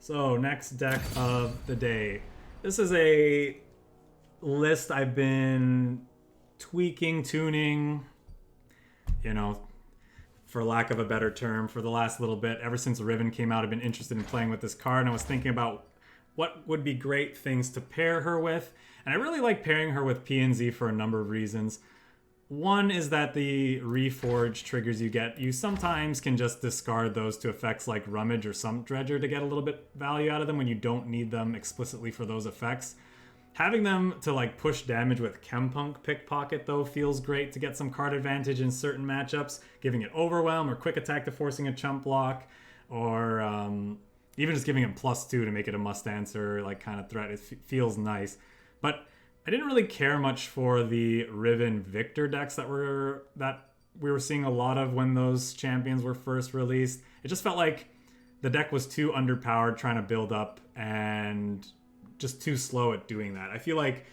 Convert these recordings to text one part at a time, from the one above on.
So, next deck of the day. This is a list I've been tweaking, tuning, you know, for lack of a better term, for the last little bit. Ever since Riven came out, I've been interested in playing with this card, and I was thinking about what would be great things to pair her with. And I really like pairing her with PNZ for a number of reasons. One is that the Reforge triggers you get, you sometimes can just discard those to effects like Rummage or Sump Dredger to get a little bit value out of them when you don't need them explicitly for those effects. Having them to like push damage with Chempunk Pickpocket though feels great to get some card advantage in certain matchups, giving it Overwhelm or Quick Attack to forcing a chump block, or even just giving it +2 to make it a must answer like kind of threat. It feels nice. But I didn't really care much for the Riven Victor decks that we were seeing a lot of when those champions were first released. It just felt like the deck was too underpowered trying to build up and just too slow at doing that. I feel like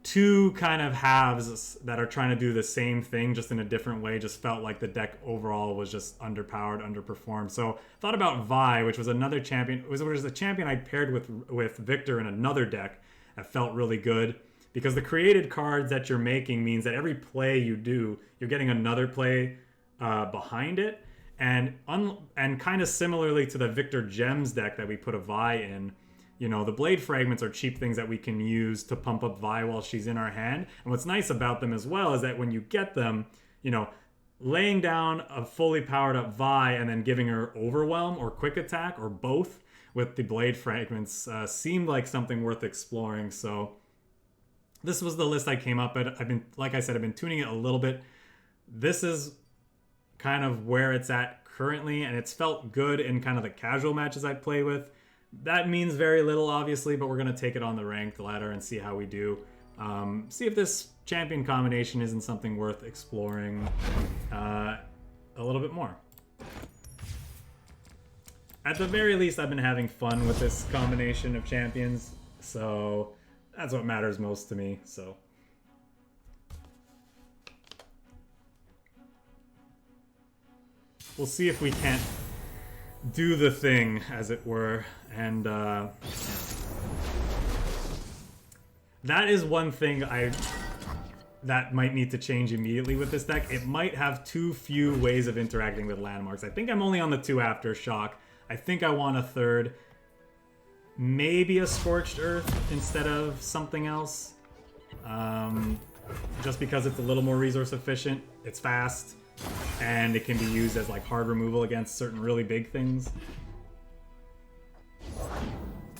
two kind of halves that are trying to do the same thing just in a different way just felt like the deck overall was just underpowered, underperformed. So I thought about Vi, which was another champion. It was a champion I paired with Victor in another deck that felt really good, because the created cards that you're making means that every play you do, you're getting another play behind it. And kind of similarly to the Victor Gems deck that we put a Vi in, you know, the Blade Fragments are cheap things that we can use to pump up Vi while she's in our hand. And what's nice about them as well is that when you get them, you know, laying down a fully powered up Vi and then giving her Overwhelm or Quick Attack or both with the Blade Fragments seemed like something worth exploring. So this was the list I came up with. Like I said, I've been tuning it a little bit. This is kind of where it's at currently, and it's felt good in kind of the casual matches I play with. That means very little, obviously, but we're going to take it on the ranked ladder and see how we do. See if this champion combination isn't something worth exploring a little bit more. At the very least, I've been having fun with this combination of champions, so that's what matters most to me. So we'll see if we can't do the thing, as it were, and that is one thing that might need to change immediately with this deck. It might have too few ways of interacting with landmarks. I think I'm only on the 2 Aftershock. I think I want a third. Maybe a Scorched Earth instead of something else. Just because it's a little more resource efficient. It's fast. And it can be used as like hard removal against certain really big things.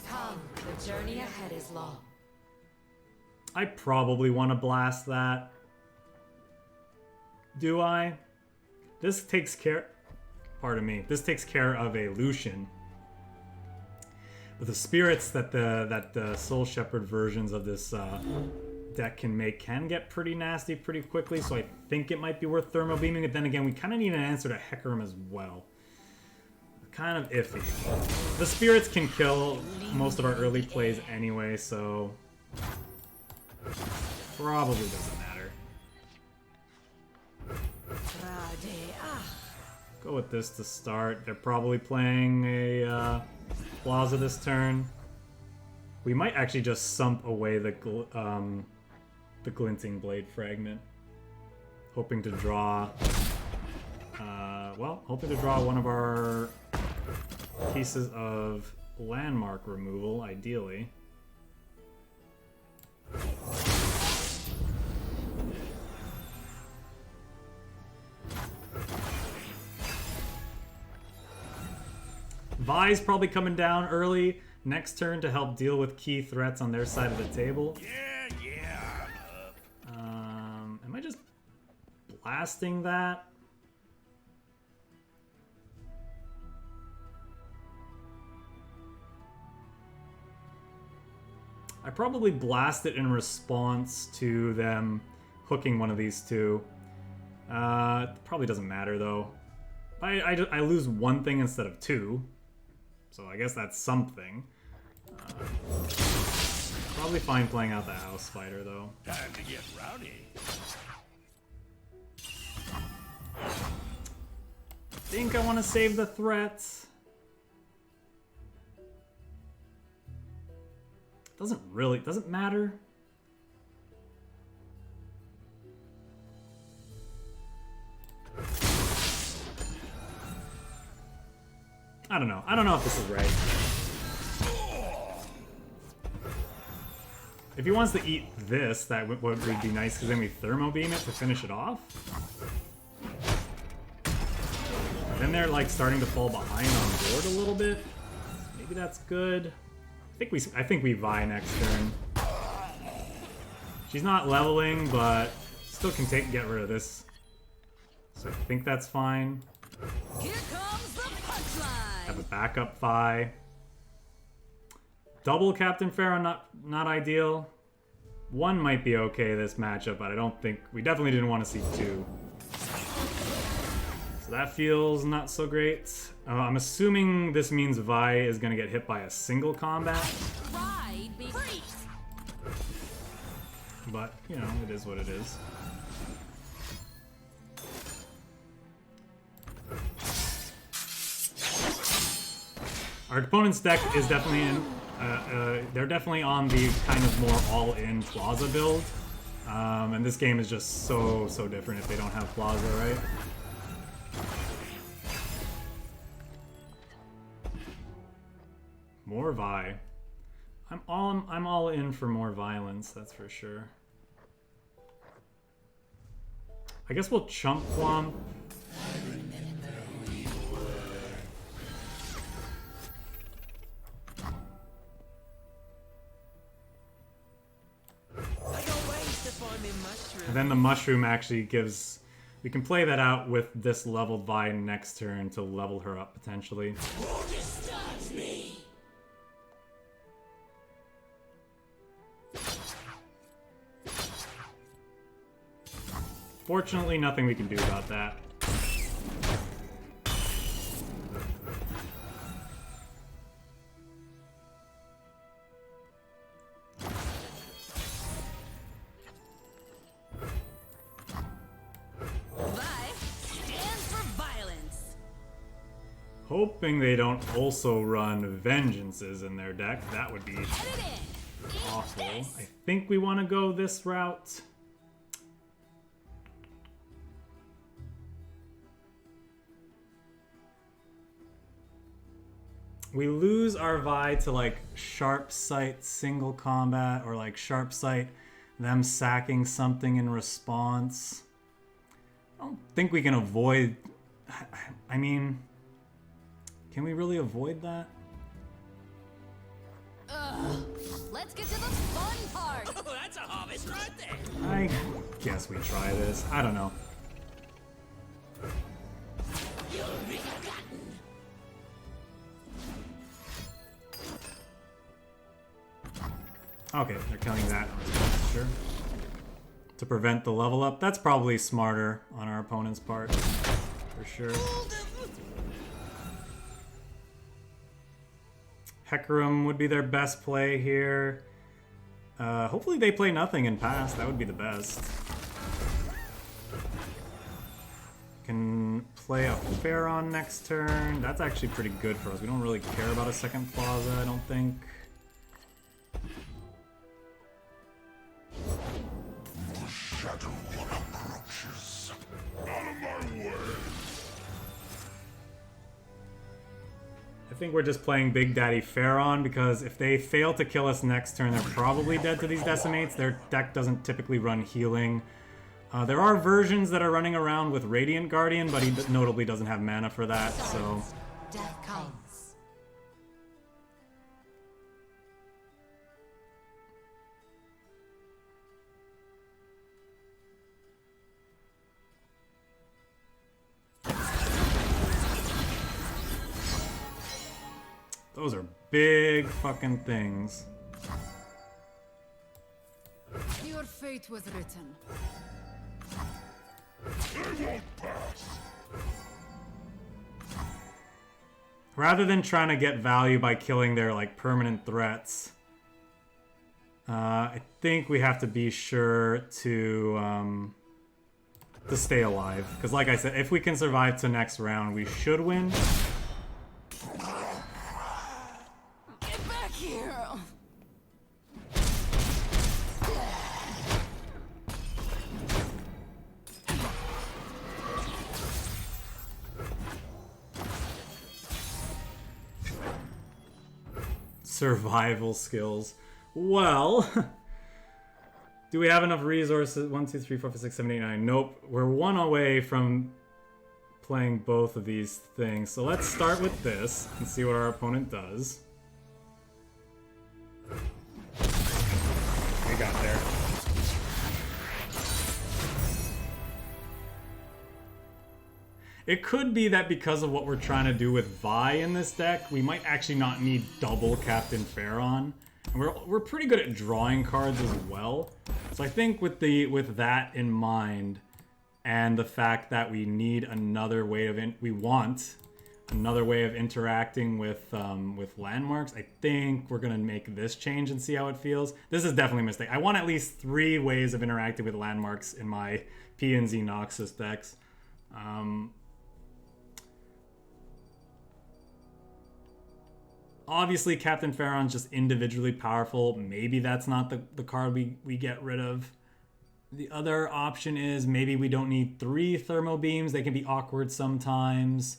Come, the journey ahead is long. I probably want to blast that. Do I? This takes care... Pardon me. This takes care of a Lucian. But the spirits that the Soul Shepherd versions of this deck can make can get pretty nasty pretty quickly, so I think it might be worth Thermal Beaming. But then again, we kind of need an answer to Hecarim as well. Kind of iffy. The spirits can kill most of our early plays anyway, so probably doesn't matter. Go with this to start. They're probably playing a Plaza this turn. We might actually just sump away the Glinting Blade Fragment, hoping to draw. Hoping to draw one of our pieces of landmark removal, ideally. Vi's probably coming down early next turn to help deal with key threats on their side of the table. Yeah. Am I just blasting that? I probably blast it in response to them hooking one of these two. It probably doesn't matter though. I lose one thing instead of two. So I guess that's something. Probably fine playing out the House Spider, though. Time to get rowdy. I think I want to save the threat. doesn't matter. I don't know. I don't know if this is right. If he wants to eat this, that would be nice, because then we thermo beam it to finish it off. Then they're like starting to fall behind on board a little bit. Maybe that's good. I think we Vi next turn. She's not leveling, but still can get rid of this. So I think that's fine. Here comes the punchline. Have a backup Vi. Double Captain Pharaoh, not ideal. One might be okay this matchup, but I don't think we definitely didn't want to see two. So that feels not so great. I'm assuming this means Vi is going to get hit by a single combat. Ride me free. But, you know, it is what it is. Our opponent's deck is definitely in. They're definitely on the kind of more all-in Plaza build. And this game is just so different if they don't have Plaza, right? More Vi. I'm all in for more violence, that's for sure. I guess we'll chump Plump. And then the mushroom actually gives... We can play that out with this leveled Vi next turn to level her up, potentially. Fortunately, nothing we can do about that. Hoping they don't also run Vengeances in their deck. That would be awful. I think we want to go this route. We lose our Vi to like Sharp Sight single combat, or like Sharp Sight them sacking something in response. I don't think we can avoid... I mean... Can we really avoid that? Let's get to the fun part. Oh, that's a harvest right there. I guess we try this. I don't know. Okay, they're killing that. Sure. To prevent the level up. That's probably smarter on our opponent's part. For sure. Hecarim would be their best play here. Hopefully they play nothing and pass. That would be the best. Can play a Pharaon next turn. That's actually pretty good for us. We don't really care about a second Plaza, I don't think. The shadow approaches. Out of my way. I think we're just playing Big Daddy Pharaon because if they fail to kill us next turn, they're probably dead to these Decimates. Their deck doesn't typically run healing. There are versions that are running around with Radiant Guardian, but he notably doesn't have mana for that, so... Death comes. Those are big fucking things. Your fate was written. They won't pass. Rather than trying to get value by killing their like permanent threats, I think we have to be sure to stay alive. Because like I said, if we can survive to next round, we should win. Get back here. survival skills. Well, do we have enough resources? 1, 2, 3, 4, 5, 6, 7, 8, 9. Nope. We're one away from playing both of these things. So let's start with this and see what our opponent does. We got there. It could be that because of what we're trying to do with Vi in this deck, we might actually not need double Captain Pharaon. And we're pretty good at drawing cards as well. So I think with that in mind, and the fact that we need another way of another way of interacting with landmarks, I think we're gonna make this change and see how it feels. This is definitely a mistake. I want at least 3 ways of interacting with landmarks in my PNZ Noxus decks. Obviously, Captain Pharaon's just individually powerful. Maybe that's not the card we get rid of. The other option is maybe we don't need 3 Thermo Beams. They can be awkward sometimes.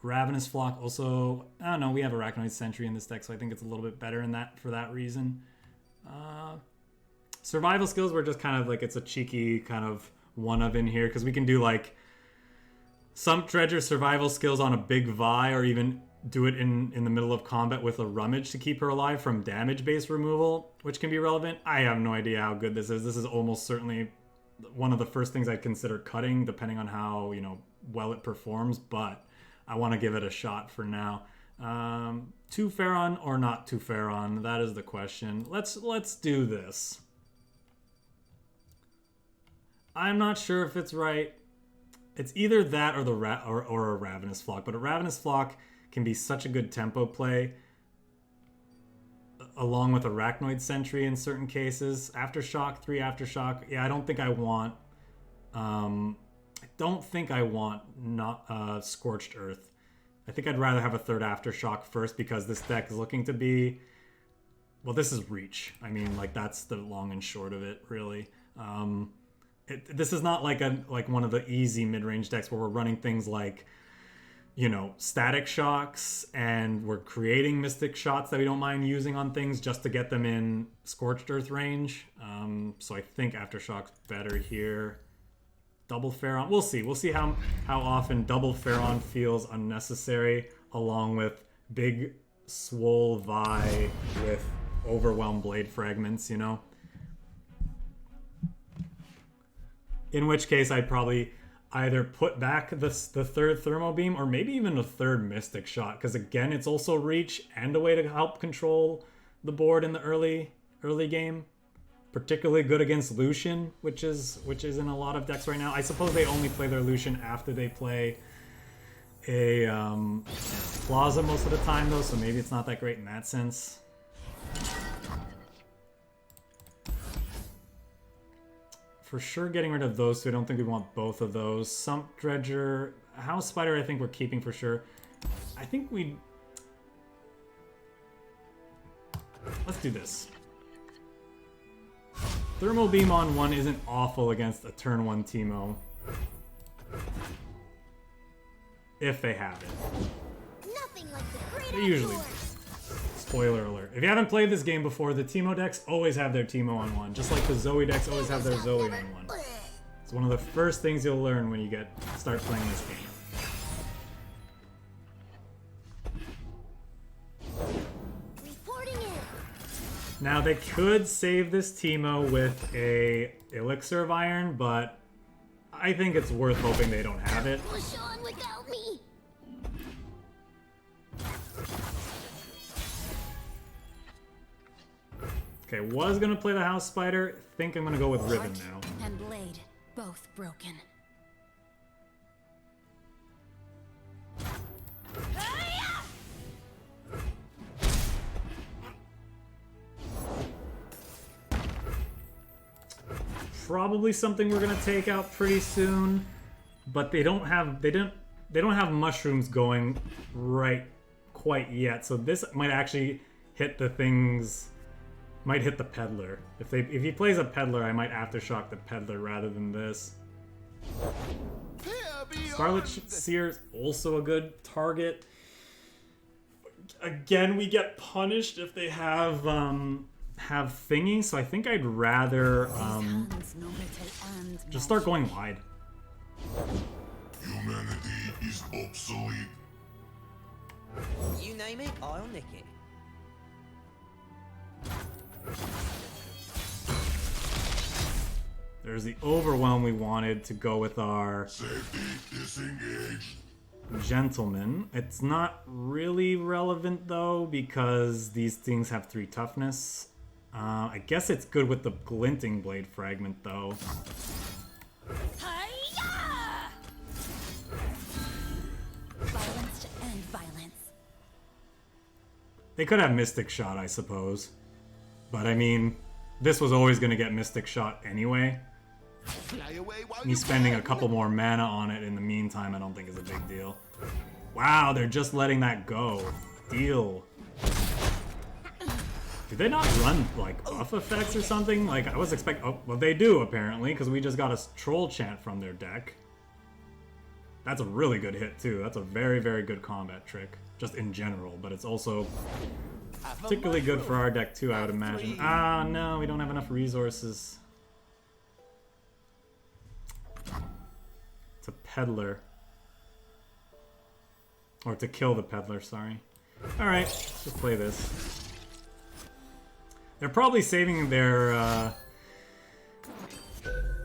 Ravenous Flock also... I don't know, we have Arachnoid Sentry in this deck, so I think it's a little bit better in that for that reason. Survival skills were just kind of like, it's a cheeky kind of one-of in here, because we can do like Sump Dredger survival skills on a big Vi, or even do it in the middle of combat with a Rummage to keep her alive from damage-based removal, which can be relevant. I have no idea how good this is. This is almost certainly one of the first things I'd consider cutting, depending on how, well it performs, but I want to give it a shot for now. 2 Pharaon or not 2 Pharaon? That is the question. Let's do this. I'm not sure if it's right. It's either that or or a Ravenous Flock, but a Ravenous Flock can be such a good tempo play, along with Arachnoid Sentry in certain cases. Aftershock, 3 Aftershock. Yeah, I don't think I want not Scorched Earth. I think I'd rather have a 3rd Aftershock first, because this deck is looking to be, well, this is Reach. I mean, like, that's the long and short of it, really. This is not like one of the easy mid-range decks where we're running things like, Static Shocks, and we're creating Mystic Shots that we don't mind using on things just to get them in Scorched Earth range. So I think Aftershock's better here. Double Pharaon. We'll see. We'll see how often double Pharaon feels unnecessary, along with big swole Vi with Overwhelmed Blade Fragments, In which case I'd probably either put back the 3rd Thermo Beam, or maybe even a 3rd Mystic Shot, because again, it's also Reach and a way to help control the board in the early game. Particularly good against Lucian, which is in a lot of decks right now. I suppose they only play their Lucian after they play a Plaza most of the time, though, so maybe it's not that great in that sense. For sure getting rid of those two. I don't think we want both of those. Sump Dredger, House Spider I think we're keeping for sure. I think let's do this. Thermal Beam on 1 isn't awful against a turn 1 Teemo. If they have it. Nothing like the great They usually do. outdoors. Spoiler alert. If you haven't played this game before, the Teemo decks always have their Teemo on 1. Just like the Zoe decks always have their Zoe on 1. It's one of the first things you'll learn when you start playing this game. Reporting in. Now they could save this Teemo with a Elixir of Iron, but I think it's worth hoping they don't have it. Push on without me. Okay, was gonna play the House Spider. Think I'm gonna go with Riven now. And blade, both broken. Probably something we're gonna take out pretty soon, but they don't have mushrooms going right quite yet. So this might actually hit the things. Might hit the Peddler. If he plays a Peddler, I might Aftershock the Peddler rather than this. Scarlet Seer is also a good target. Again, we get punished if they have thingy, so I think I'd rather just start going wide. Humanity is obsolete. You name it, I'll nick it. There's the overwhelm we wanted to go with our Safety disengaged. gentleman. It's not really relevant though because these things have 3 toughness. I guess it's good with the glinting blade fragment though. Hi-ya! Violence to end violence. They could have Mystic Shot, I suppose. But I mean, this was always going to get Mystic Shot anyway. Fly away while Me you spending a can. couple more mana on it in the meantime, I don't think is a big deal. Wow, they're just letting that go. Deal. Do they not run, like, buff effects or something? Like, I was expecting... Oh, well, they do, apparently, because we just got a troll chant from their deck. That's a really good hit, too. That's a very, very good combat trick. Just in general, but it's also particularly good for our deck, too, I would imagine. Ah, no, we don't have enough resources. It's a peddler. Or to kill the peddler, sorry. Alright, let's just play this. They're probably saving their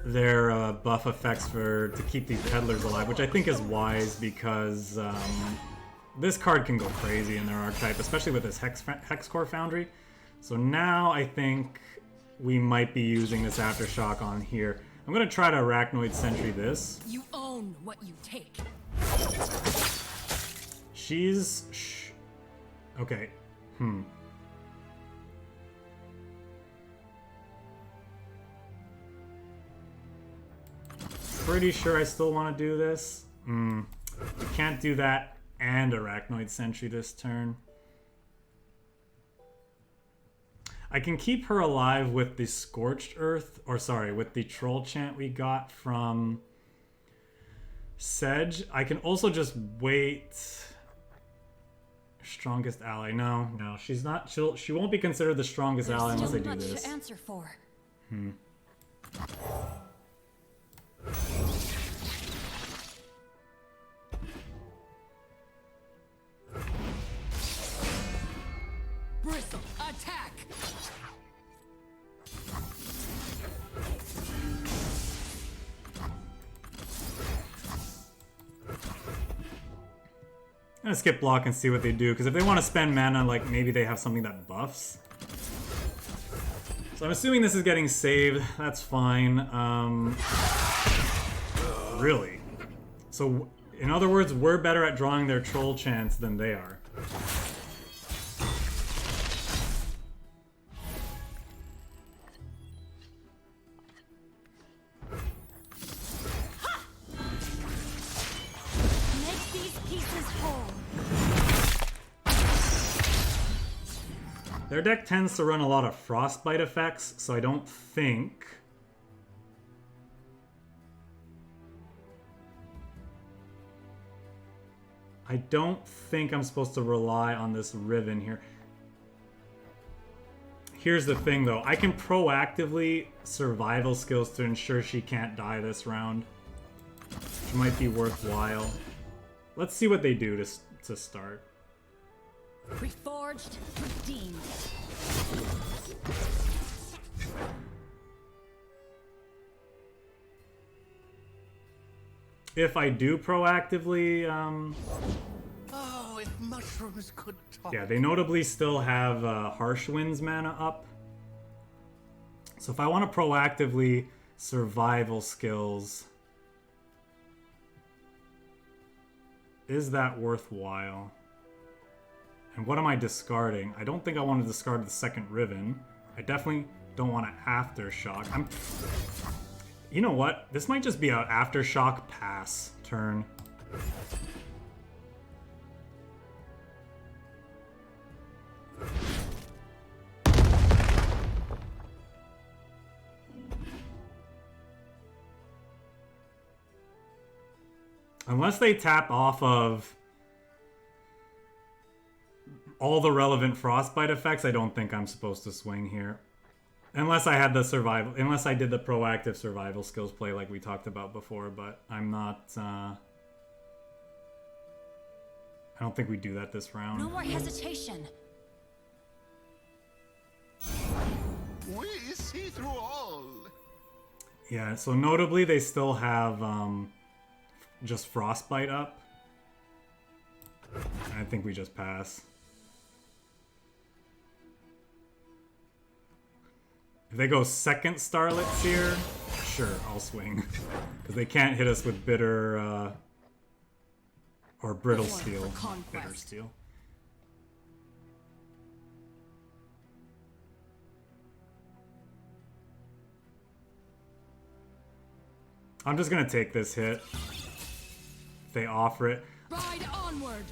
buff effects to keep these peddlers alive, which I think is wise because this card can go crazy in their archetype, especially with this Hexcore Foundry. So now I think we might be using this Aftershock on here. I'm gonna try to Arachnoid Sentry this. You own what you take. She's... Okay. Pretty sure I still want to do this. We can't do that and Arachnoid Sentry this turn. I can keep her alive with the Scorched Earth, or sorry, with the Troll Chant we got from Sedge. I can also just wait. Strongest ally. No, she's not. She won't be considered the strongest ally unless I do Much this. to answer for. Bristle, attack! I'm gonna skip block and see what they do, because if they want to spend mana, like maybe they have something that buffs. So I'm assuming this is getting saved. That's fine. Really? So, in other words, we're better at drawing their troll chants than they are. Make these pieces whole. Their deck tends to run a lot of frostbite effects, so I don't think... I'm supposed to rely on this Riven here. Here's the thing, though. I can proactively survival skills to ensure she can't die this round, which might be worthwhile. Let's see what they do to start. Reforged, redeemed. If I do proactively, Oh, if mushrooms could talk. yeah, they notably still have Harsh Winds mana up. So if I want to proactively survival skills, is that worthwhile? And what am I discarding? I don't think I want to discard the second Riven. I definitely don't want an Aftershock. You know what? This might just be an Aftershock pass turn. Unless they tap off of all the relevant frostbite effects, I don't think I'm supposed to swing here. Unless I had the survival, unless I did the proactive survival skills play like we talked about before, but I'm not, I don't think we do that this round. No more hesitation. We see through all. Yeah, so notably they still have just frostbite up. I think we just pass. If they go second Starlit Seer, sure, I'll swing. Because they can't hit us with bitter or brittle steel. Bitter steel. I'm just gonna take this hit. If they offer it. Ride onward.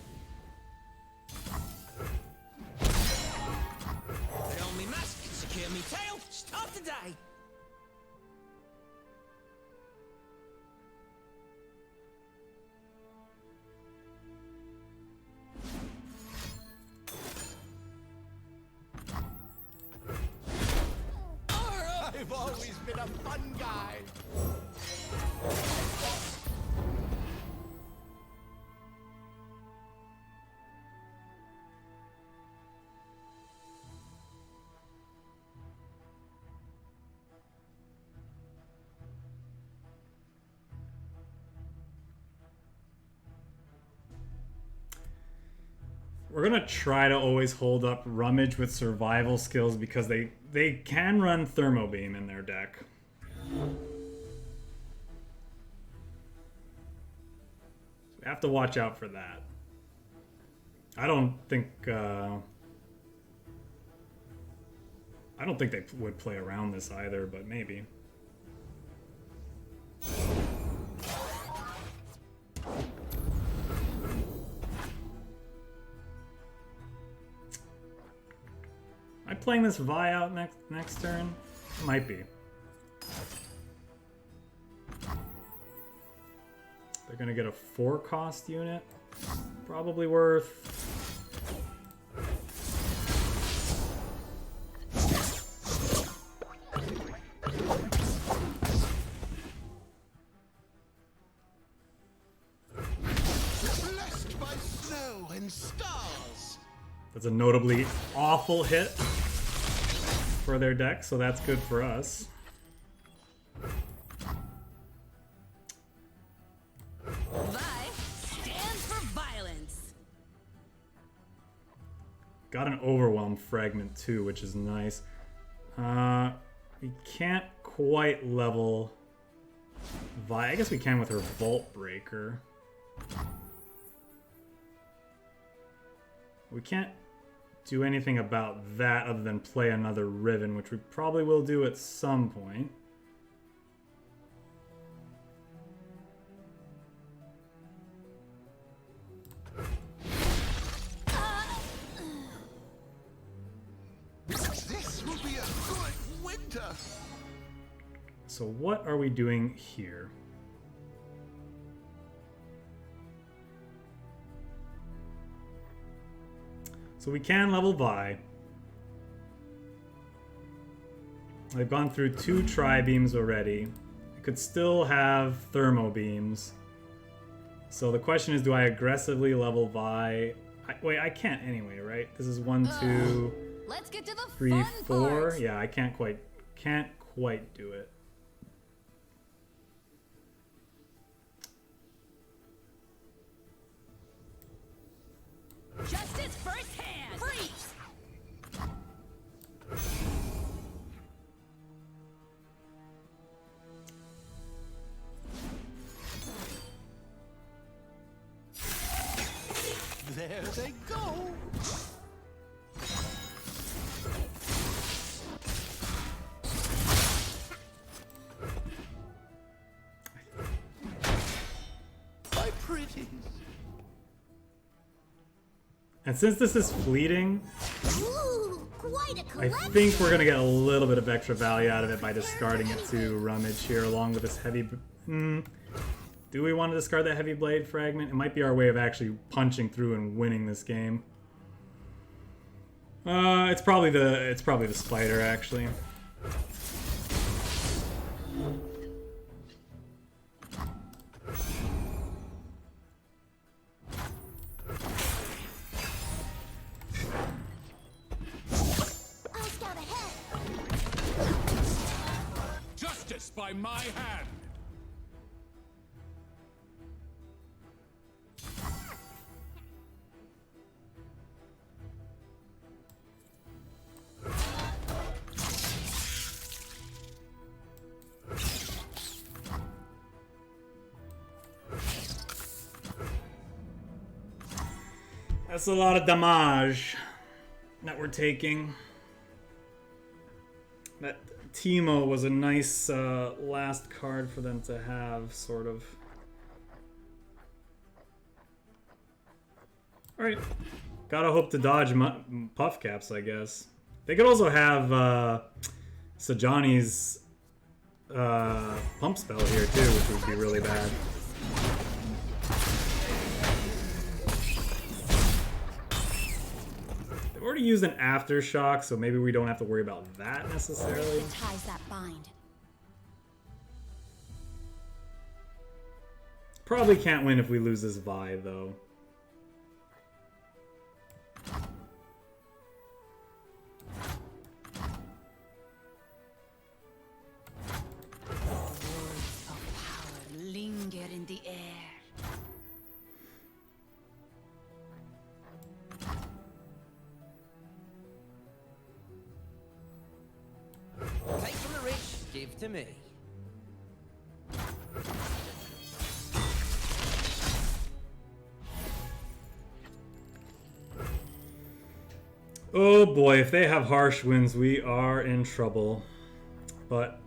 Put on me mask, secure me tail, start the day. I've always been a fun guy. We're gonna try to always hold up Rummage with survival skills because they can run Thermo Beam in their deck. So we have to watch out for that. I don't think they would play around this either, but maybe. Am I playing this Vi out next turn? Might be. They're gonna get a 4-cost unit. Probably worth. Blessed by snow and stars. That's a notably awful hit for their deck, so that's good for us. Vi stands for violence. Got an Overwhelm fragment too, which is nice. We can't quite level Vi. I guess we can with her Vault Breaker. We can't do anything about that other than play another Riven, which we probably will do at some point. This will be a good winter. So what are we doing here? So we can level Vi. I've gone through 2 Tri-Beams already. I could still have Thermo Beams. So the question is, do I aggressively level Vi? Wait, I can't anyway, right? This is 1, 2, Let's get to the 3, fun 4. part. Yeah, I can't quite do it. Justice firsthand. Freeze. There they go. My pretties. And since this is fleeting, Ooh, quite a I collection. think we're gonna get a little bit of extra value out of it by discarding it to Rummage here, along with this heavy. Do we want to discard that heavy blade fragment? It might be our way of actually punching through and winning this game. It's probably the spider actually. I'll scout ahead. Justice by my hand. That's a lot of damage that we're taking. That Teemo was a nice last card for them to have, sort of. Alright. Gotta hope to dodge puff caps, I guess. They could also have Sajani's pump spell here, too, which would be really bad. They've already used an aftershock, so maybe we don't have to worry about that necessarily. The ties that bind. Probably can't win if we lose this Vi, though. Words of power linger in the air. Take from the rich, give to me. Oh boy, if they have harsh winds, we are in trouble. But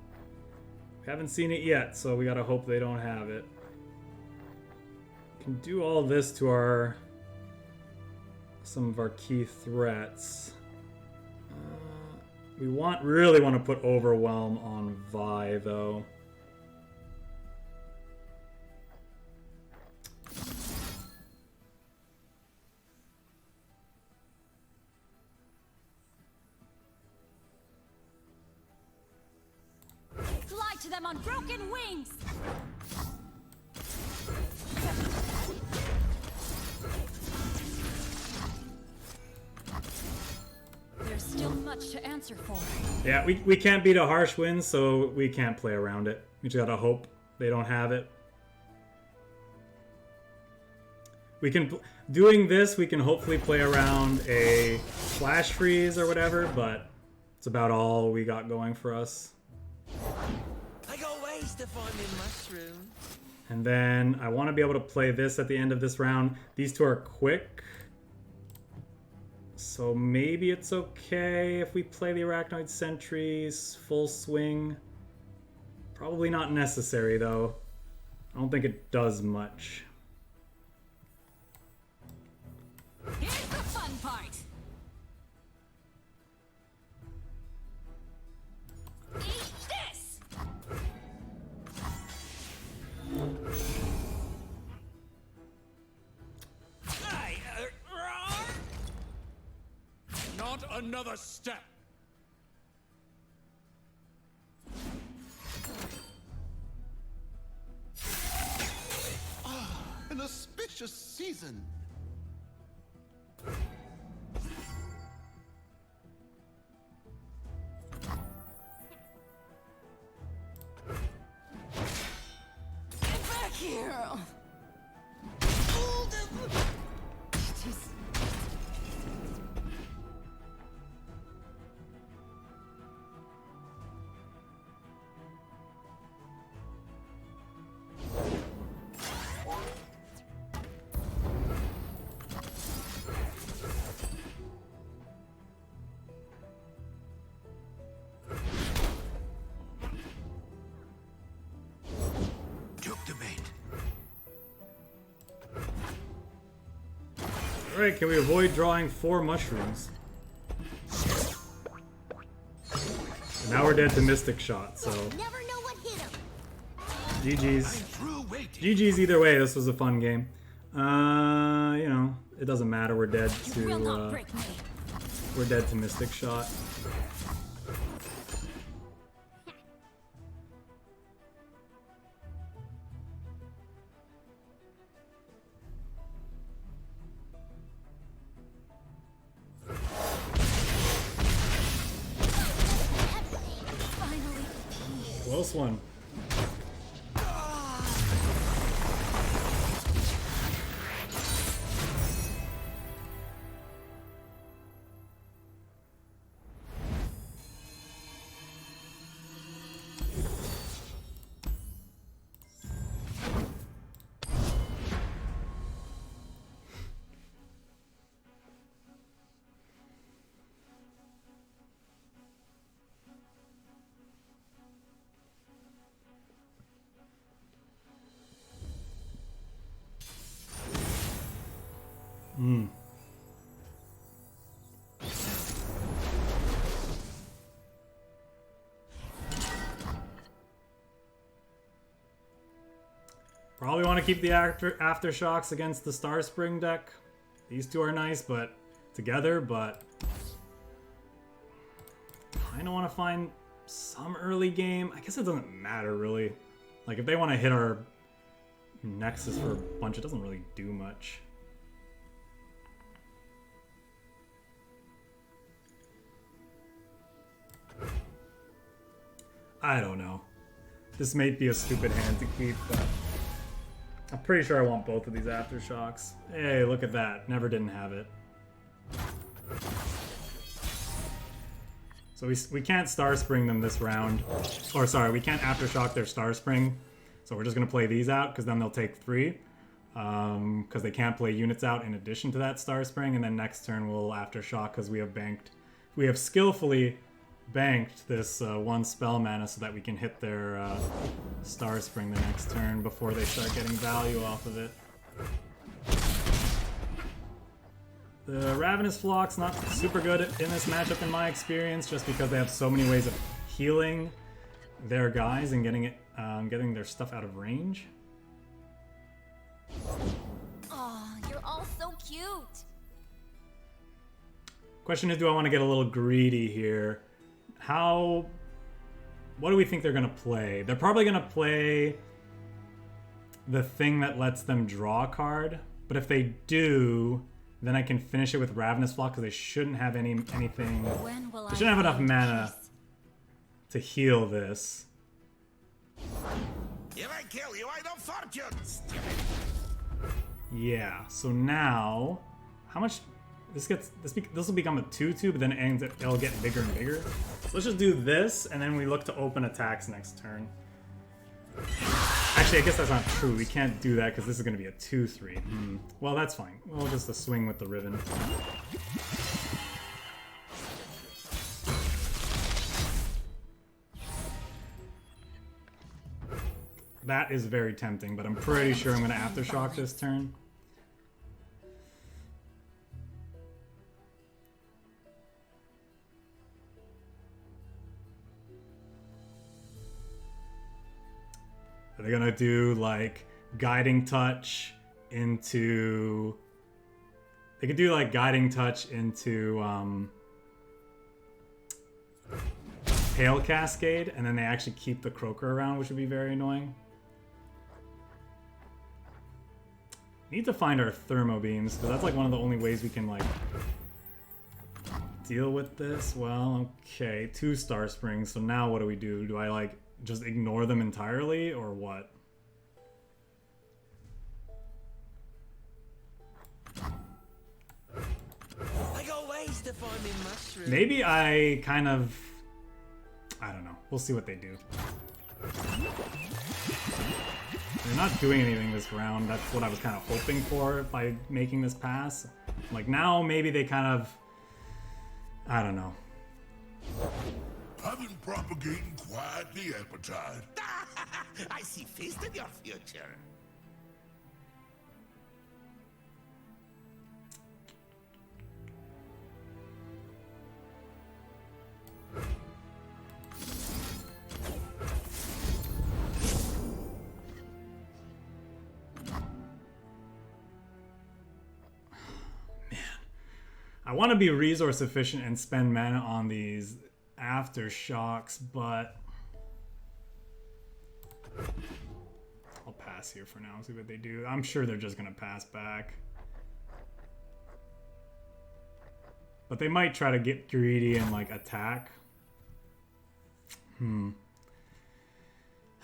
we haven't seen it yet, so we gotta hope they don't have it. Can do all this to some of our key threats. We really want to put Overwhelm on Vi, though. Fly to them on broken wings. There's still much to answer for. Yeah, we can't beat a harsh wind, so we can't play around it. We just gotta hope they don't have it. We can, doing this, we can hopefully play around a flash freeze or whatever, but it's about all we got going for us. I got ways to find me mushroom. And then I want to be able to play this at the end of this round. These two are quick. So maybe it's okay if we play the Arachnoid Sentries full swing. Probably not necessary, though. I don't think it does much. Here's the fun part. Eat this. Hey, Not another step. An auspicious season. Get back here. Jeez. Took the bait. Alright, can we avoid drawing 4 mushrooms? And now we're dead to Mystic Shot, so Never know what hit him. GG's. Through waiting. GG's either way, this was a fun game. You know, it doesn't matter, we're dead You will not to break me. We're dead to Mystic Shot. Close one. Probably want to keep the Aftershocks against the Starspring deck. These two are nice, but together, but kind of want to find some early game. I guess it doesn't matter really. Like if they want to hit our Nexus for a bunch, it doesn't really do much. I don't know. This may be a stupid hand to keep, but I'm pretty sure I want both of these Aftershocks. Hey, look at that. Never didn't have it. So we can't Starspring them this round. Or sorry, we can't Aftershock their Starspring. So we're just going to play these out, because then they'll take 3. Because they can't play units out in addition to that Starspring. And then next turn we'll Aftershock, because we have skillfully banked this 1 spell mana so that we can hit their Starspring the next turn before they start getting value off of it. The Ravenous Flock's not super good in this matchup in my experience, just because they have so many ways of healing their guys and getting their stuff out of range. Oh, you're all so cute. Question is, do I want to get a little greedy here? What do we think they're going to play? They're probably going to play the thing that lets them draw a card, but if they do, then I can finish it with Ravenous Flock, because they shouldn't have anything. They shouldn't have enough mana to heal this. If I kill you, I don't fortune. Yeah. So now, how much? This will become a 2/2, but then it'll get bigger and bigger. So let's just do this, and then we look to open attacks next turn. Actually, I guess that's not true. We can't do that because this is going to be a 2/3. Well, that's fine. We'll just swing with the Riven. That is very tempting, but I'm pretty sure I'm going to Aftershock this turn. Are they gonna do like Guiding Touch into... They could do like Guiding Touch into Hail Cascade, and then they actually keep the Croaker around, which would be very annoying. Need to find our Thermo Beams, because that's like one of the only ways we can like deal with this. Well, okay, 2 Starsprings, so now what do we do? Do I like just ignore them entirely, or what? I got ways to find me mushroom. Maybe I kind of... I don't know. We'll see what they do. They're not doing anything this round. That's what I was kind of hoping for by making this pass. Like, now maybe they kind of... I don't know. I've been propagating quite the appetite. I see feast in your future. want to be resource efficient and spend mana on these aftershocks, but I'll pass here for now, see what they do. I'm sure they're just going to pass back. But they might try to get greedy and like attack.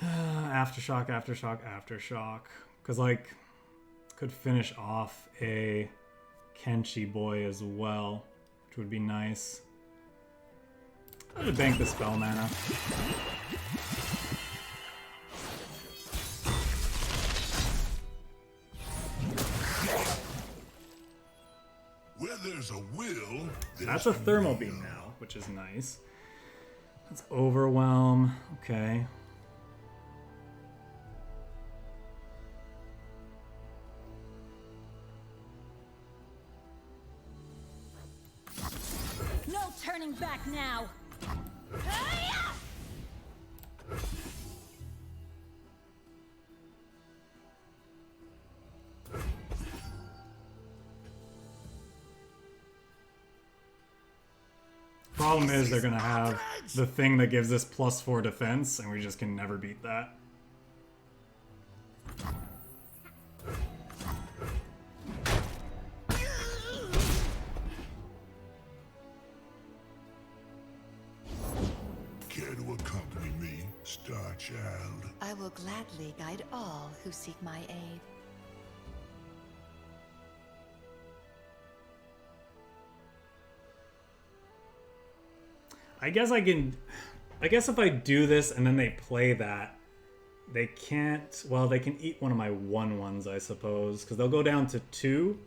Aftershock, aftershock, aftershock. Because like, could finish off a Kenshi boy as well, which would be nice. I'm gonna bank the spell mana. Where there's a will, That's a thermal beam now, which is nice. That's overwhelm. Okay. No turning back now. Problem is they're gonna have the thing that gives us +4 defense, and we just can never beat that. Care to accompany me, Star Child? I will gladly guide all who seek my aid. I guess if I do this and then they play that, they can't, well, they can eat one of my 1/1s, I suppose, because they'll go down to 2.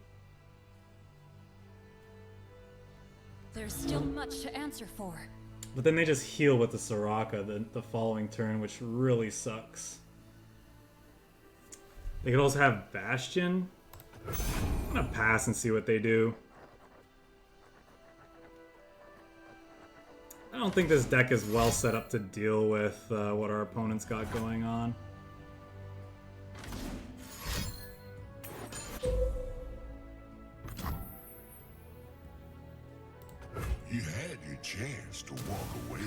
There's still much to answer for. But then they just heal with the Soraka the following turn, which really sucks. They could also have Bastion. I'm gonna pass and see what they do. I don't think this deck is well set up to deal with what our opponent's got going on. You had your chance to walk away.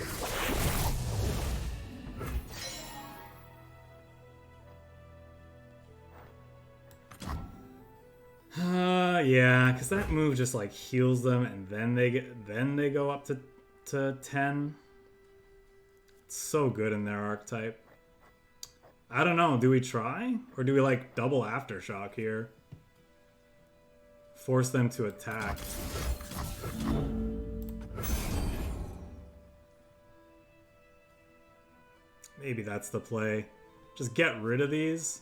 Yeah, because that move just like heals them, and then they go up to 10. It's so good in their archetype. I don't know, do we try? Or do we like double aftershock here? Force them to attack. Maybe that's the play. Just get rid of these.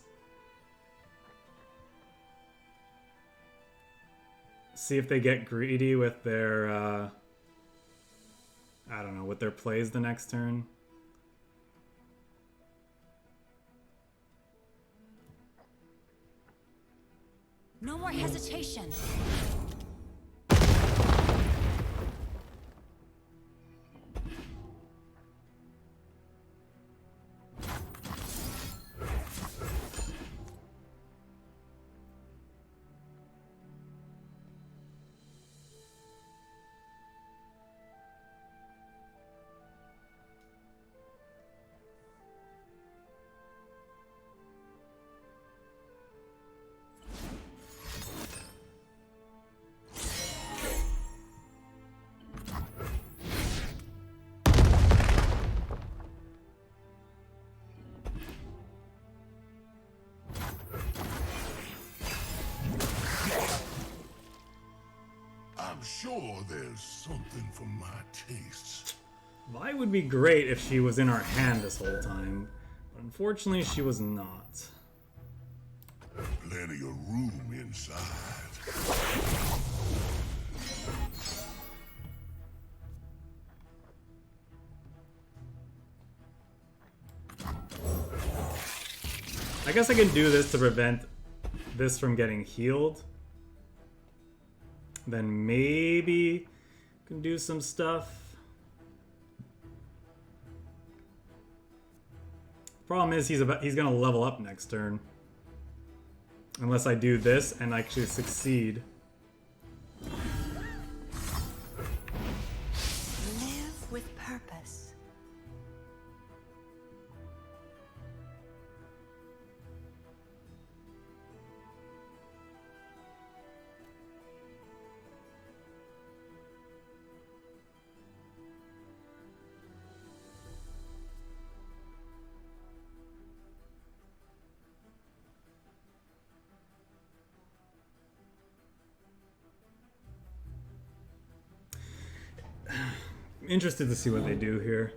See if they get greedy with their, I don't know, with their plays the next turn. No more hesitation. I'm sure there's something for my tastes. Vi would be great if she was in our hand this whole time, but unfortunately she was not. Plenty of room inside. I guess I can do this to prevent this from getting healed. Then maybe can do some stuff. Problem is he's gonna level up next turn. Unless I do this and actually succeed. interested to see what they do here.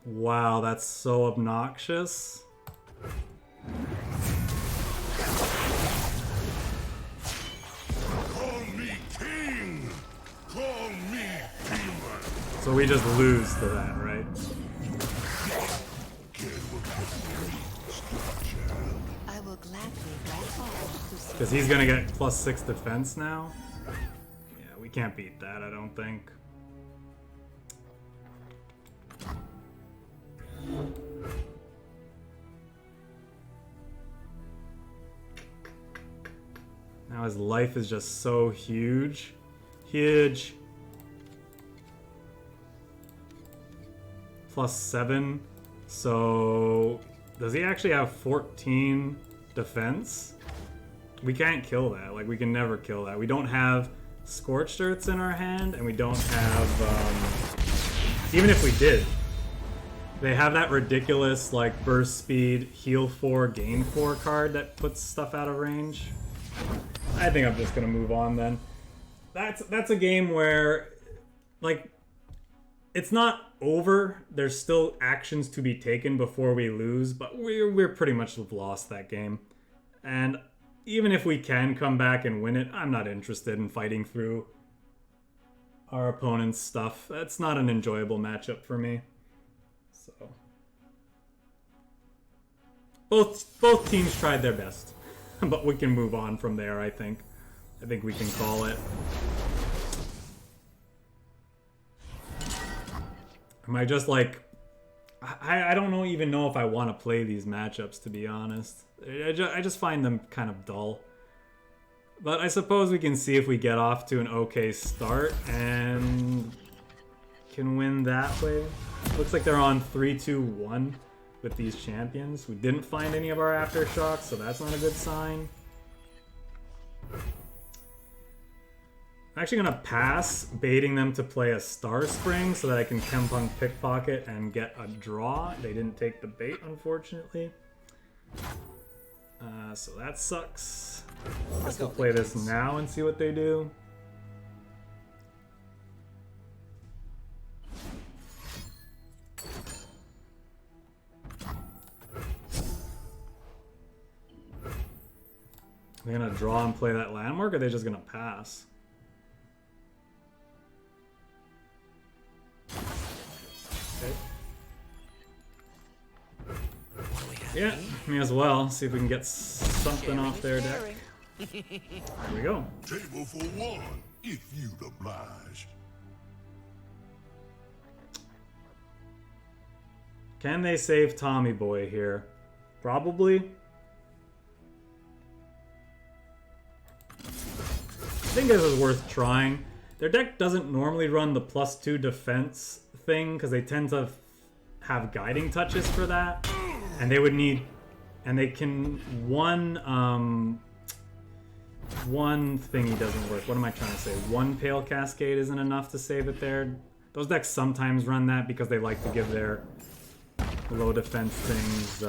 Wow, that's so obnoxious. Call me king! Call me demon! So we just lose to that, right? I will gladly grant all who seek. Because he's gonna get +6 defense now. Yeah, we can't beat that, I don't think. Now his life is just so huge. Huge. +7. So does he actually have 14 defense? We can't kill that. Like, we can never kill that. We don't have Scorched Earths in our hand, and we don't have... even if we did, they have that ridiculous, like, burst speed, heal 4, gain 4 card that puts stuff out of range. I think I'm just gonna move on then. That's a game where, like, it's not over. There's still actions to be taken before we lose, but we're pretty much lost that game. And even if we can come back and win it, I'm not interested in fighting through our opponent's stuff. That's not an enjoyable matchup for me. So both teams tried their best. But we can move on from there, I think. I think we can call it. Am I just like... I don't even know if I want to play these matchups, to be honest. I just find them kind of dull. But I suppose we can see if we get off to an okay start and can win that way. Looks like they're on 3-2-1 with these champions. We didn't find any of our aftershocks, so that's not a good sign. I'm actually gonna pass, baiting them to play a Star Spring so that I can Kempung Pickpocket and get a draw. They didn't take the bait, unfortunately. So that sucks. I guess we'll play this now and see what they do. They're gonna draw and play that landmark, or are they just gonna pass? Okay. Yeah, me as well. See if we can get something off their deck. There we go. Table for one, if you'd oblige. Can they save Tommy Boy here? Probably. I think this is worth trying. Their deck doesn't normally run the +2 defense thing because they tend to have guiding touches for that, and they would need, and they can one thingy doesn't work. What am I trying to say? One Pale Cascade isn't enough to save it there. Those decks sometimes run that because they like to give their low defense things.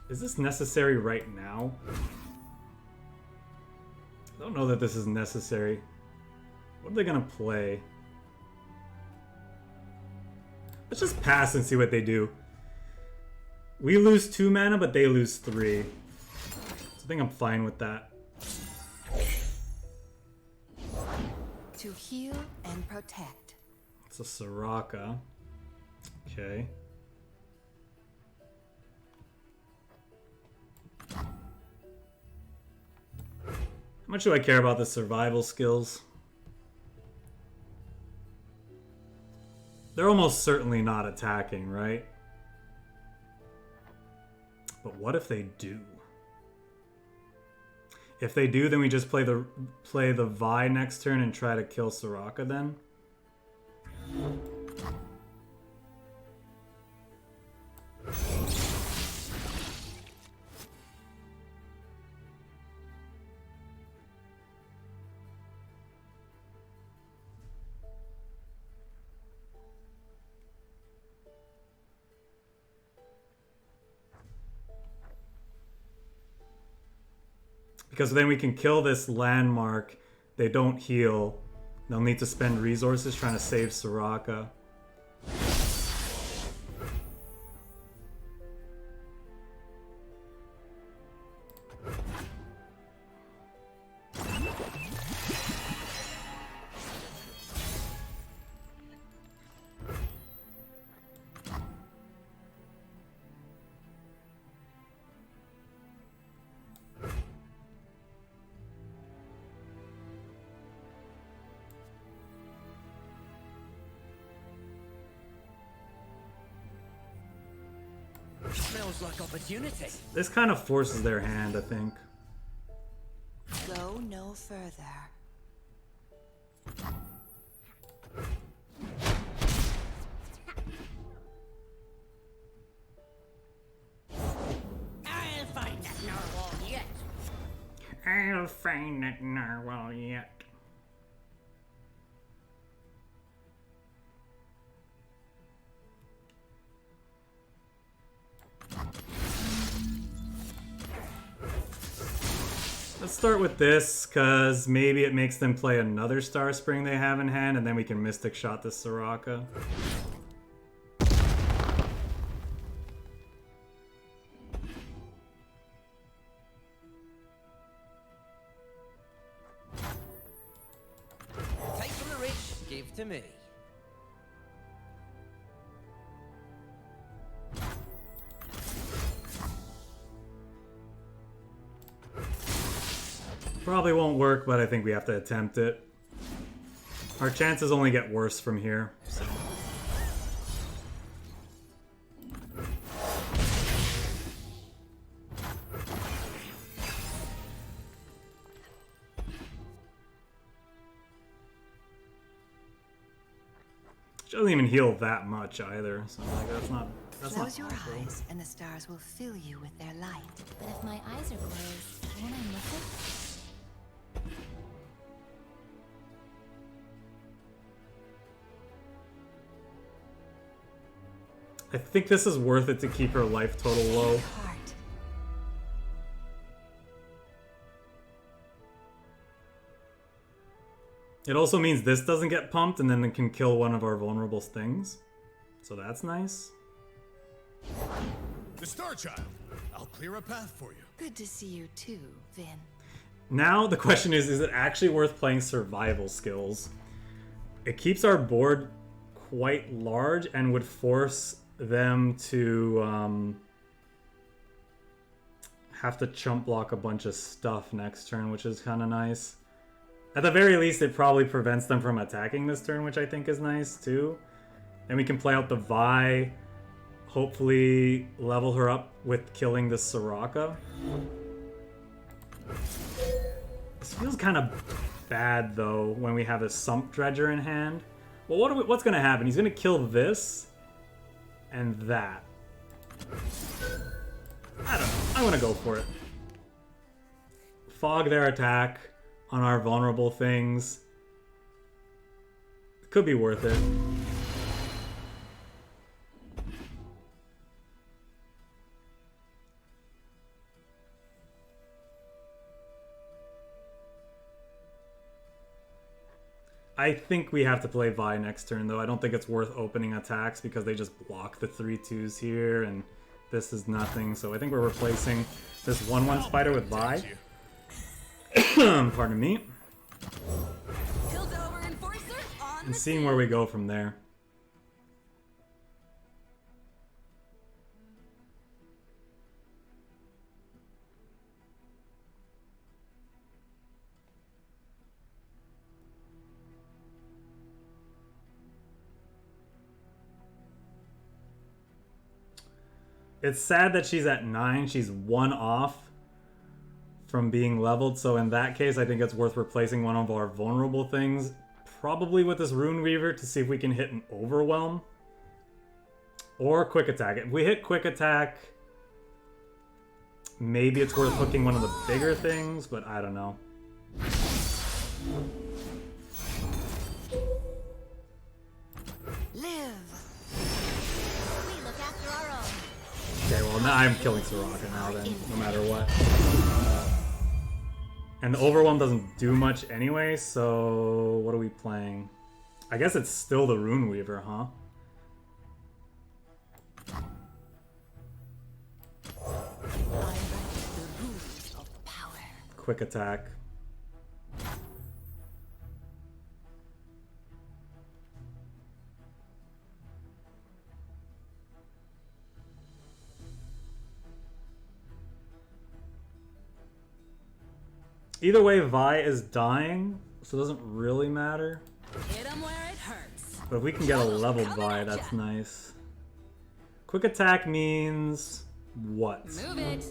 Is this necessary right now? I don't know that this is necessary. What are they gonna play? Let's just pass and see what they do. We lose 2 mana, but they lose 3. So I think I'm fine with that. To heal and protect. It's a Soraka. Okay. How much do I care about the survival skills? They're almost certainly not attacking, right? But what if they do? If they do, then we just play the Vi next turn and try to kill Soraka then? Because then we can kill this landmark. They don't heal. They'll need to spend resources trying to save Soraka. Smells like opportunity. This kind of forces their hand, I think. Go no further. I'll find that narwhal yet. I'll find that narwhal yet. Let's start with this, because maybe it makes them play another Star Spring they have in hand, and then we can Mystic Shot this Soraka. Take from the rich, give to me. Probably won't work, but I think we have to attempt it. Our chances only get worse from here. So. She doesn't even heal that much either, so like that's not Close your awful. eyes, and the stars will fill you with their light. But if my eyes are closed, won't I miss it? I think this is worth it to keep her life total low. Heart. It also means this doesn't get pumped, and then it can kill one of our vulnerable things. So that's nice. The Star Child. I'll clear a path for you. Good to see you too, Vin. Now the question is it actually worth playing survival skills? It keeps our board quite large and would force them to have to chump block a bunch of stuff next turn, which is kind of nice. At the very least, it probably prevents them from attacking this turn, which I think is nice too. Then we can play out the Vi, hopefully level her up with killing this Soraka. This feels kind of bad though when we have a Sump Dredger in hand. Well, what's going to happen? He's going to kill this and that. I don't know. I'm going to go for it. Fog their attack on our vulnerable things. Could be worth it. I think we have to play Vi next turn, though. I don't think it's worth opening attacks because they just block the 3/2s here, and this is nothing. So I think we're replacing this 1/1 spider with Vi. Pardon me. Piltover Enforcer on And the seeing where we go from there. It's sad that she's at 9. She's 1 off from being leveled. So in that case, I think it's worth replacing one of our vulnerable things. Probably with this Rune Weaver to see if we can hit an Overwhelm. Or Quick Attack. If we hit Quick Attack, maybe it's worth hooking one of the bigger things, but I don't know. Live. We look after our own. Okay, well now I'm killing Soraka now then, no matter what. And the overwhelm doesn't do much anyway, so what are we playing? I guess it's still the Rune Weaver, huh? Quick attack. Either way, Vi is dying, so it doesn't really matter. Hit 'em where it hurts. But if we can get a leveled Vi, that's nice. Quick attack means what? Move it.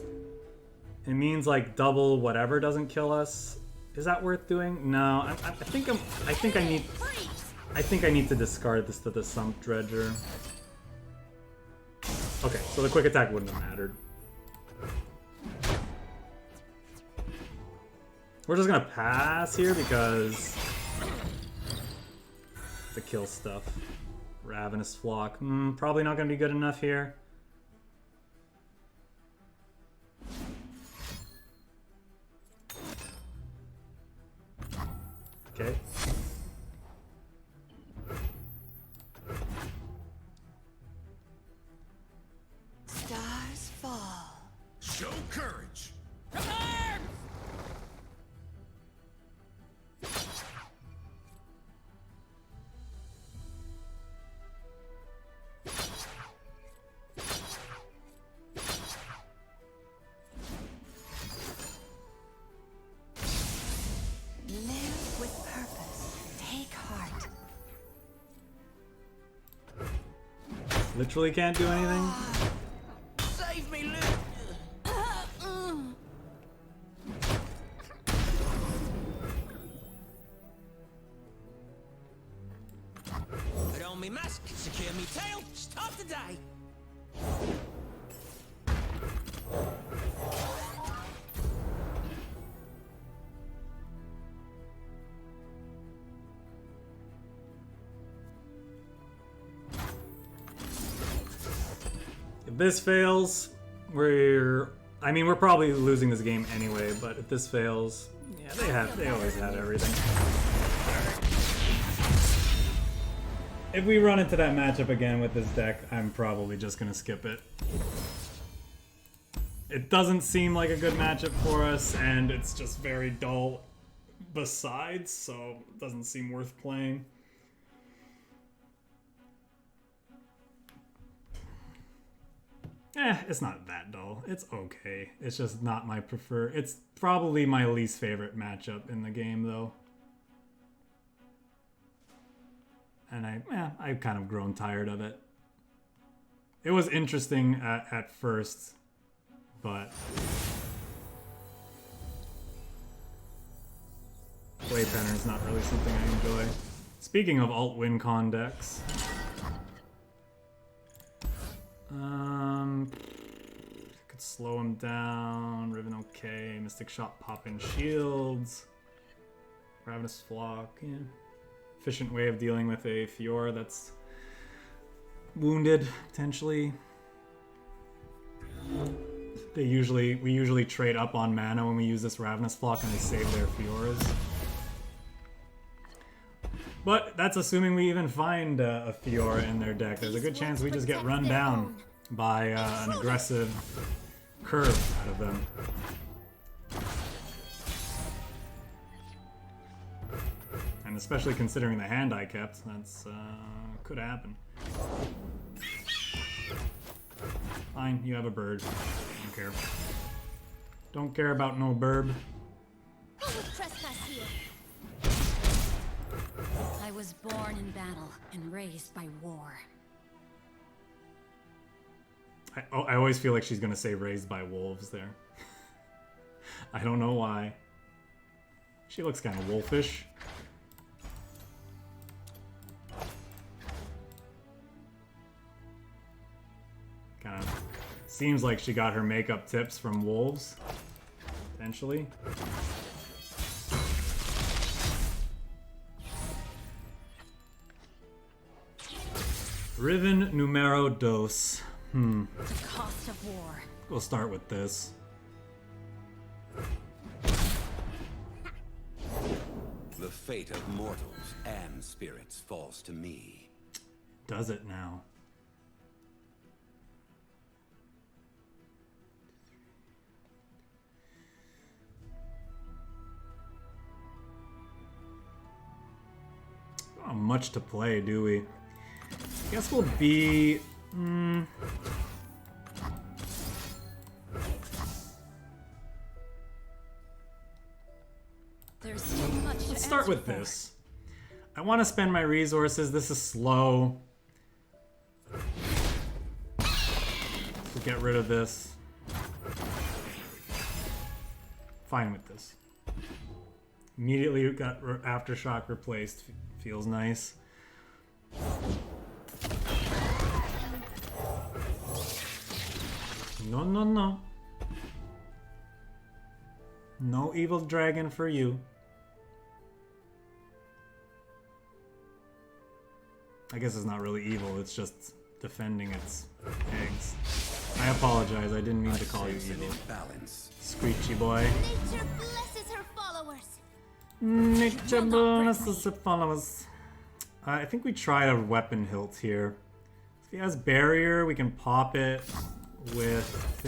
It means like double whatever doesn't kill us. Is that worth doing? No, I think I need to discard this to the Sump Dredger. Okay, so the quick attack wouldn't have mattered. We're just gonna pass here because to kill stuff. Ravenous Flock. Probably not gonna be good enough here. Okay. Stars fall. Show courage. Live with purpose. Take heart. Literally can't do anything. Save me, Luke! Put on me mask, secure me tail, start the day! If this fails, we're probably losing this game anyway, but if this fails, yeah, they always have everything. If we run into that matchup again with this deck, I'm probably just gonna skip it. It doesn't seem like a good matchup for us, and it's just very dull besides, so it doesn't seem worth playing. It's not that dull. It's okay. It's just not my preferred. It's probably my least favorite matchup in the game, though. And I've kind of grown tired of it. It was interesting at first, but Playpenner is not really something I enjoy. Speaking of alt-win con decks, could slow him down. Riven okay. Mystic Shot popping shields. Ravenous Flock. Yeah. Efficient way of dealing with a Fiora that's wounded potentially. We usually trade up on mana when we use this Ravenous Flock and they save their Fioras. But that's assuming we even find a Fiora in their deck. There's a good chance we just get run down by an aggressive curve out of them. And especially considering the hand I kept, that's could happen. Fine, you have a bird. Don't care. Don't care about no burb. I was born in battle and raised by war. I always feel like she's gonna say raised by wolves there. I don't know why. She looks kind of wolfish. Kind of seems like she got her makeup tips from wolves, potentially. Riven numero dos. The cost of war. We'll start with this. The fate of mortals and spirits falls to me. Does it now? Not much to play, do we? Guess we'll be... There's still much to Let's start answer with for. this. I want to spend my resources. This is slow. So get rid of this. Fine with this. Immediately got Aftershock replaced. Feels nice. No, no, no. No evil dragon for you. I guess it's not really evil, it's just defending its eggs. I apologize, I didn't mean to call you evil. Balance. Screechy boy. Nature blesses her followers. Nature bonuses her followers. I think we try a weapon hilt here. If he has barrier, we can pop it with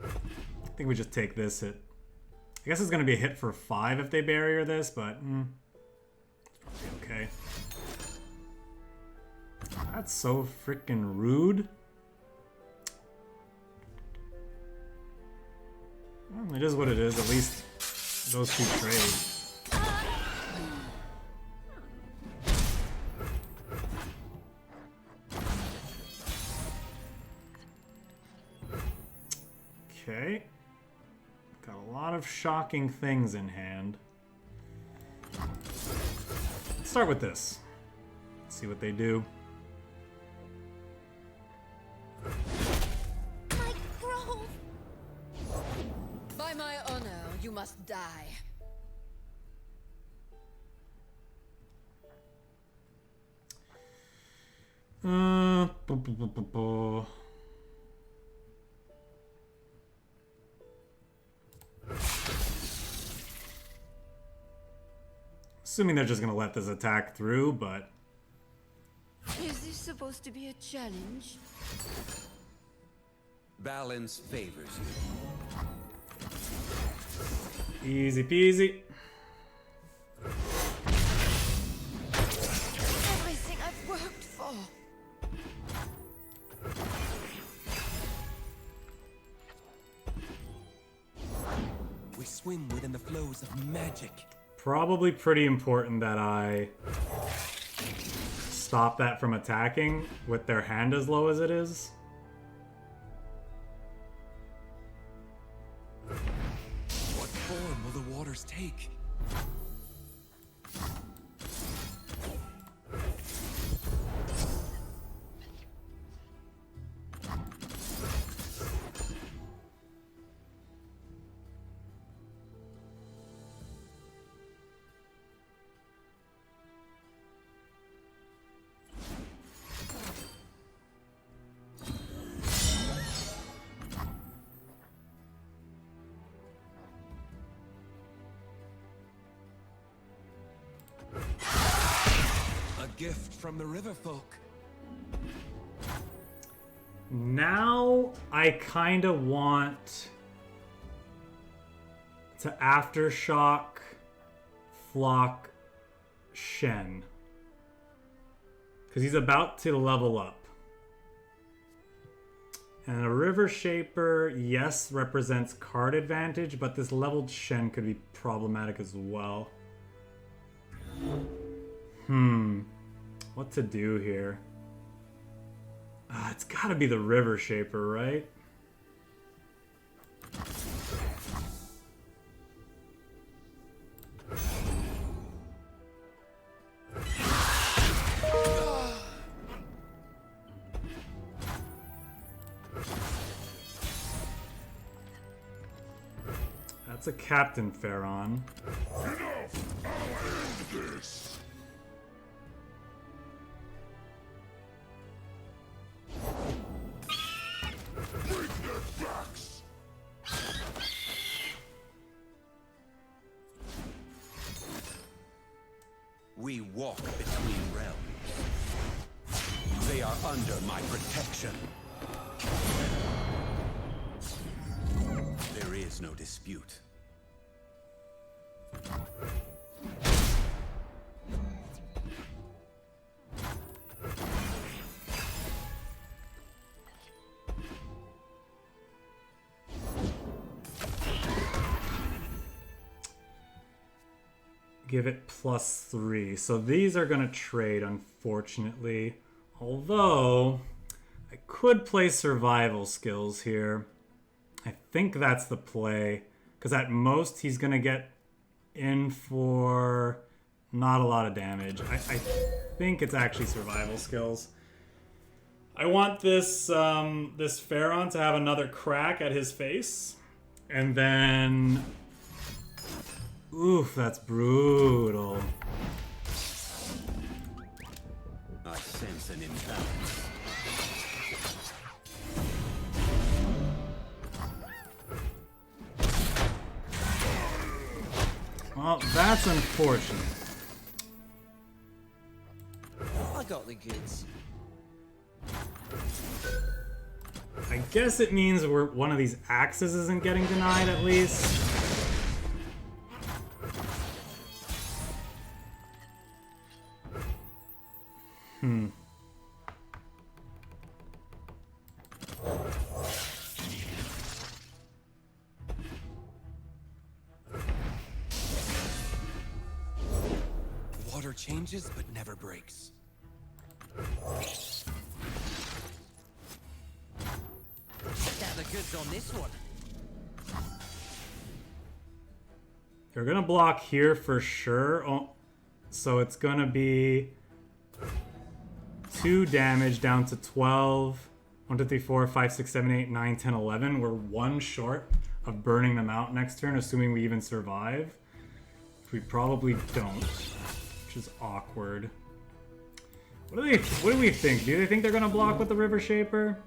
I think we just take this hit. I guess it's gonna be a hit for 5 if they barrier this, but it's probably okay. That's so freaking rude. Well, it is what it is. At least those two trade. Okay. Got a lot of shocking things in hand. Let's start with this. See what they do. My grove. By my honor, you must die. Assuming they're just gonna let this attack through, but Is this supposed to be a challenge? Balance favors you. easy peasy. Everything I've worked for. We swim within the flows of magic. Probably pretty important that I stop that from attacking with their hand as low as it is. What form will the waters take? Gift from the river folk. Now I kind of want to Aftershock Flock Shen, because he's about to level up. And a River Shaper, yes, represents card advantage, but this leveled Shen could be problematic as well. What to do here? It's gotta be the River Shaper, right? That's a Captain Pharaon. Enough! I'll end this! Break their backs! We walk between realms. They are under my protection. There is no dispute. Give it +3. So these are going to trade, unfortunately. Although, I could play survival skills here. I think that's the play. Because at most, he's going to get in for not a lot of damage. I think it's actually survival skills. I want this, this Pharaon to have another crack at his face. And then... Oof, that's brutal. I sense an imbalance. Well, that's unfortunate. I got the goods. I guess it means one of these axes isn't getting denied at least. Water changes but never breaks. Got the goods on this one. They're gonna block here for sure. Oh, so it's gonna be 2 damage down to 12. 1, 2, 3, 4, 5, 6, 7, 8, 9, 10, 11. We're 1 short of burning them out next turn, assuming we even survive. We probably don't, which is awkward. What do we think? Do they think they're gonna block with the River Shaper?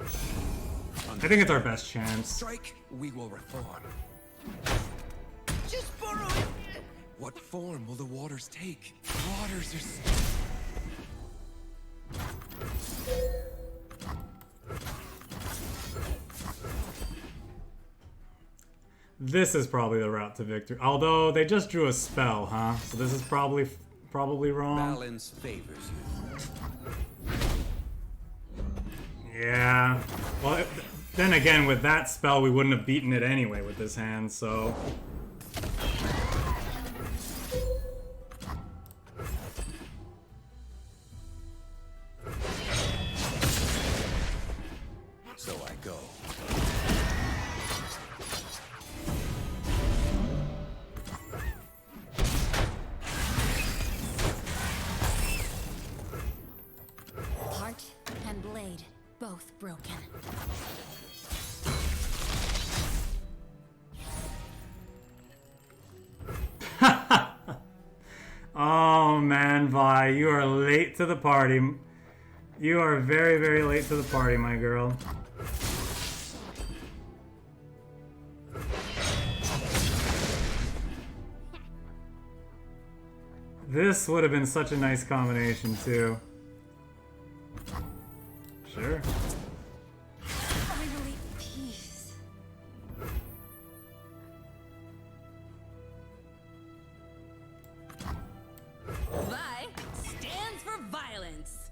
I think it's our best chance. Strike, we will reform. Just borrow it. What form will the waters take? Waters are... This is probably the route to victory. Although they just drew a spell, huh? So this is probably wrong. Balance favors you. Yeah. Well, then again, with that spell, we wouldn't have beaten it anyway with this hand, so... So I go. Heart and blade, both broken. Oh man, Vi, you are late to the party. You are very, very late to the party, my girl. This would have been such a nice combination, too. Sure. Finally, peace. Vi stands for violence.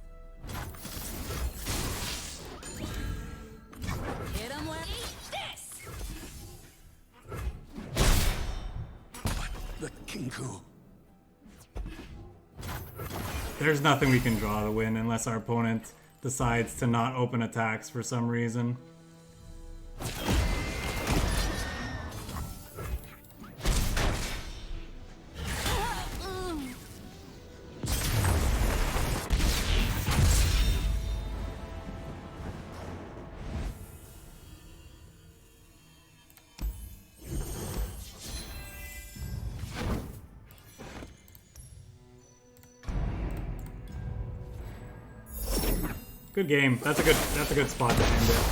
Hit him with this. The Kinku. There's nothing we can draw to win unless our opponent decides to not open attacks for some reason. Good game. That's a good spot to end it.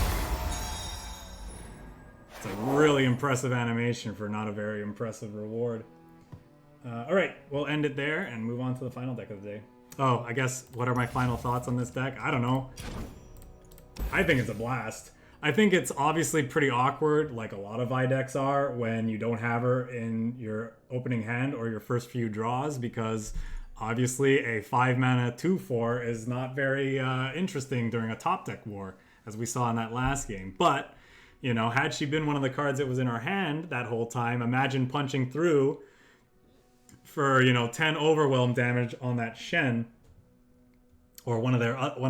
It's a really impressive animation for not a very impressive reward. All right, we'll end it there and move on to the final deck of the day. Oh, I guess, what are my final thoughts on this deck? I don't know. I think it's a blast. I think it's obviously pretty awkward, like a lot of I decks are, when you don't have her in your opening hand or your first few draws, because obviously a 5-mana 2/4 is not very interesting during a top deck war, as we saw in that last game. But, you know, had she been one of the cards that was in our hand that whole time, imagine punching through for, you know, 10 overwhelm damage on that Shen or one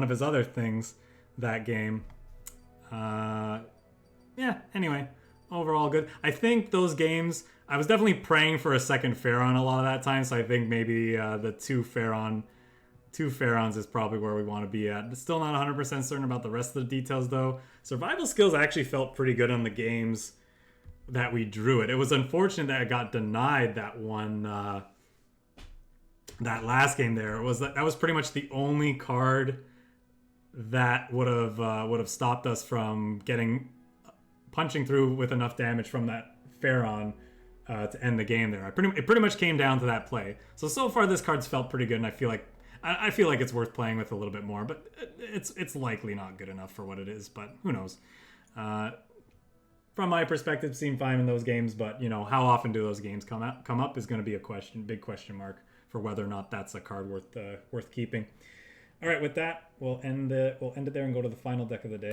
of his other things that game. Yeah, anyway, overall good. I think those games, I was definitely praying for a second Pharaon a lot of that time, so I think maybe the two Pharaons is probably where we want to be at. Still not 100% certain about the rest of the details, though. Survival skills actually felt pretty good on the games that we drew it. It was unfortunate that it got denied that one, that last game there. That was pretty much the only card that would have stopped us from punching through with enough damage from that Pharaon to end the game there. It pretty much came down to that play. So far this card's felt pretty good, and I feel like it's worth playing with a little bit more, but it's likely not good enough for what it is, but who knows. From my perspective, seemed fine in those games, but you know, how often do those games come up is going to be a big question mark for whether or not that's a card worth keeping. All right, with that, we'll end it there and go to the final deck of the day.